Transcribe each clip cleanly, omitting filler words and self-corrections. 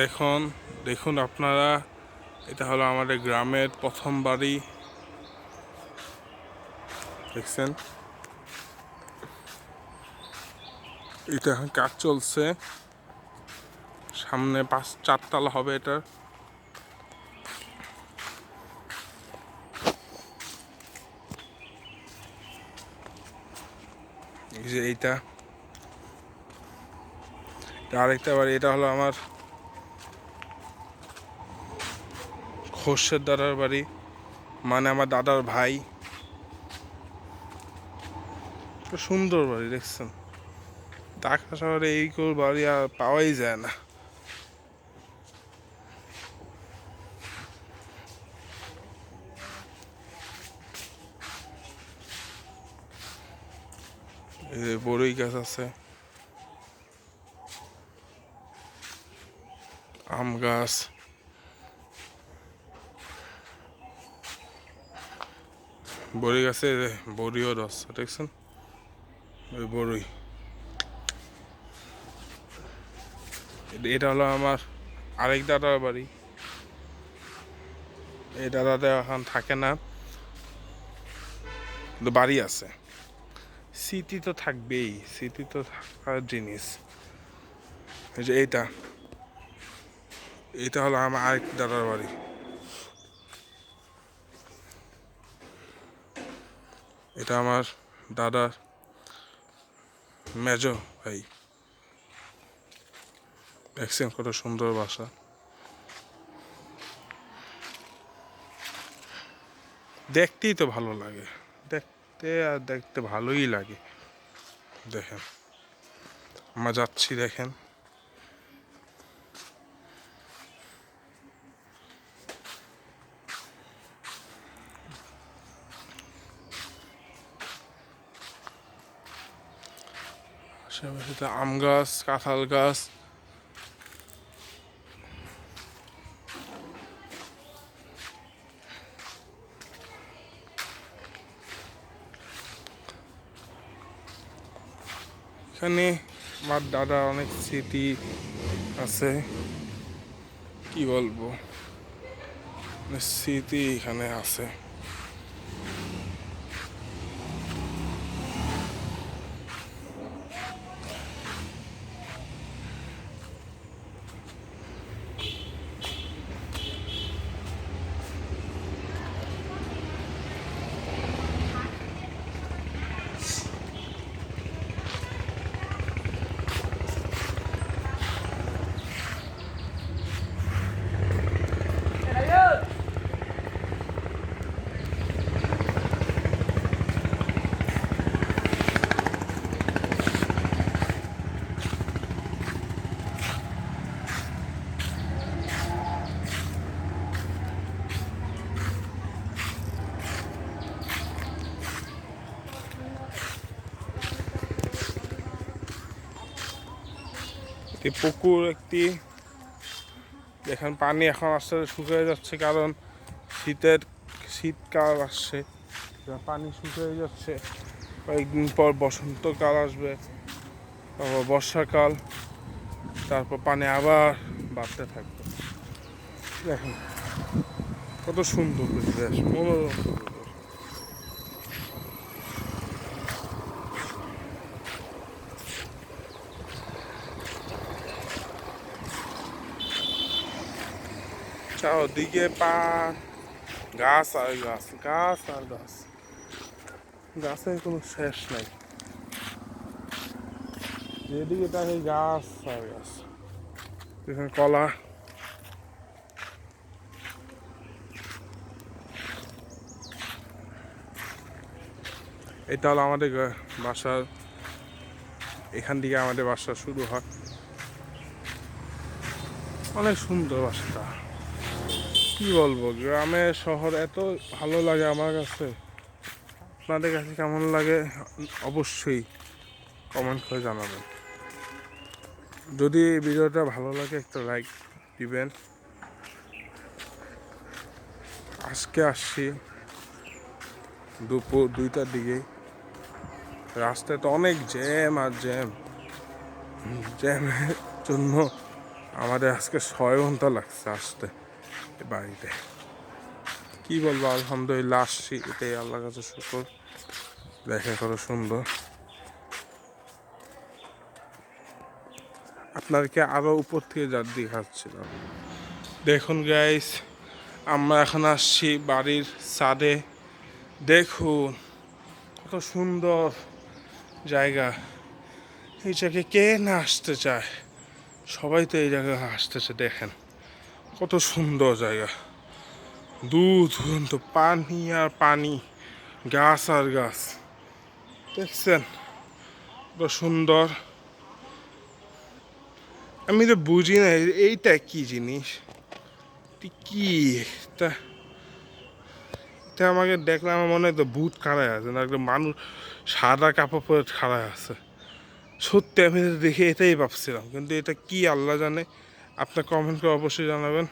এখন দেখুন আপনারা, এটা হলো আমাদের গ্রামের প্রথম বাড়ি। দেখছেন, এটা এখন কাজ চলছে। সামনে 4 তলা হবে এটা। এই যে এইটা আরেকটা বাড়ি। এটা হলো আমার খোরশেদ দাদার বাড়ি, মানে আমার দাদার ভাই। সুন্দর বাড়ি দেখছেন। ঢাকা শহরে এই কোর বাড়ি আর পাওয়াই যায় না। এই যে বড়ই গাছ আছে, আম গাছ, বড়ই গাছে বড়িও রস দেখছেন, ওই বড়ই। এটা হলো আমার আরেক দাদার বাড়ি। এই দাদাটা এখন থাকে না, কিন্তু বাড়ি আছে। স্মৃতি তো থাকবেই, স্মৃতি তো থাকার জিনিস। এই যে এটা হলো আমার আরেক দাদার বাড়ি। এটা আমার দাদার মেজো ভাই। দেখছেন কত সুন্দর বাসা। দেখতেই তো ভালো লাগে, দেখতে আর দেখতে ভালোই লাগে। দেখেন আমরা যাচ্ছি, দেখেন আশেপাশে আম গাছ, কাঁঠাল গাছ। এখানে আমার দাদা অনেক স্মৃতি আছে, কি বলবো, স্মৃতি এখানে আছে। পুকুর একটি, এখানে পানি এখন আস্তে আস্তে শুকিয়ে যাচ্ছে, কারণ শীতকাল আসছে, পানি শুকিয়ে যাচ্ছে। কয়েকদিন পর বসন্তকাল আসবে, তারপর বর্ষাকাল, তারপর পানি আবার বাড়তে থাকবে। দেখেন কত সুন্দর পরিবেশ, মনোরম পরিবেশ। চারদিকে গাছ আর গাছ, গাছ আর গাছ, গাছের কোনো শেষ নাই। যেদিকে তাকে গাছ আর গাছ। এখানে কলা, এটা হলো আমাদের বাসার, এখান থেকে আমাদের বাসা শুরু হয়। অনেক সুন্দর বাসাটা, কি বলবো, গ্রামে শহর এত ভালো লাগে আমার কাছে। আপনাদের কাছে কেমন লাগে অবশ্যই কমেন্ট করে জানাবেন। যদি ভিডিওটা ভালো লাগে একটা লাইক দিবেন। আজকে আসছি দুপুর 2টার দিকে। রাস্তায় তো অনেক জ্যাম আর জ্যামের জন্য আমাদের আজকে 6 ঘন্টা লাগছে আসতে এ বাড়িতে। কি বলবো, আলহামদুলিল্লাহ আসছি, এটাই আল্লাহর কাছে শুকর। দেখে কত সুন্দর। আপনাদেরকে আরো উপর থেকে যা দেখাচ্ছিলাম। দেখুন গাইস, আমরা এখন আসছি বাড়ির ছাদে। দেখুন কত সুন্দর জায়গা। এই জায়গায় কে না আসতে চায়, সবাই তো এই জায়গায় আসতেছে। দেখেন কত সুন্দর জায়গা, দূর দূরান্ত পানি আর পানি, গাছ আর গাছ। দেখছেন কত সুন্দর। আমি তো বুঝি না এইটা কি জিনিস, কি তা এটা আমাকে দেখলে আমার মনে হয় তো ভূত খাড়ায় আছে, না একটা মানুষ সাদা কাপড় পরে খাড়ায় আছে। সত্যি আমি এটা দেখে এটাই ভাবছিলাম, কিন্তু এটা কি আল্লাহ জানে। আপনার কমেন্ট করে অবশ্যই জানাবেন।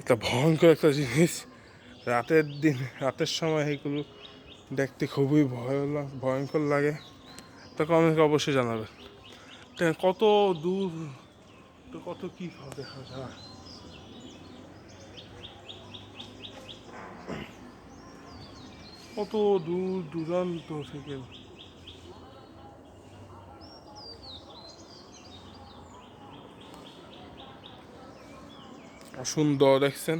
এটা ভয়ঙ্কর একটা জিনিস। রাতের সময় এইগুলো দেখতে খুবই ভয়ঙ্কর লাগে। তা কমেন্ট করে অবশ্যই জানাবেন। কত দূর তো কত কি দেখা যায়। কত দূর দূরান্ত থেকে সুন্দর। দেখছেন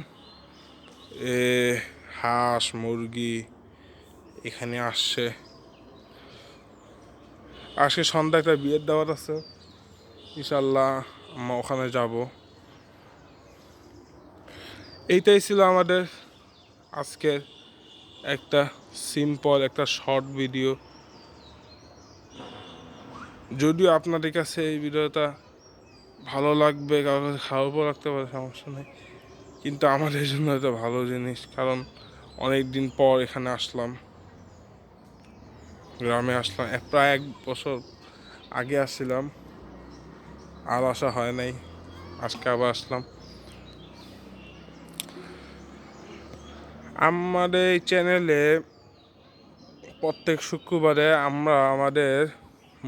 হাঁস মুরগি এখানে আসছে। আজকে সন্ধ্যা একটা বিয়ের দাওয়াত আছে, ইনশাল্লাহ আমরা ওখানে যাব। এইটাই ছিল আমাদের আজকের একটা সিম্পল একটা শর্ট ভিডিও। যদিও আপনাদের কাছে এই ভিডিওটা ভালো লাগবে, কারোর কাছে খারাপও লাগতে পারে, সমস্যা নেই, কিন্তু আমাদের জন্য এটা ভালো জিনিস। কারণ অনেক দিন পর এখানে আসলাম, গ্রামে আসলাম। প্রায় 1 বছর আগে আসছিলাম, আর আসা হয় নাই, আজকে আবার আসলাম। আমাদের এই চ্যানেলে প্রত্যেক শুক্রবারে আমরা আমাদের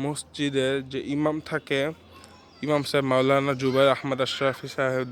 মসজিদের যে ইমাম থাকে, ইমাম সাহেব মাওলানা জুবাইর আহমদ আশরাফি সাহেব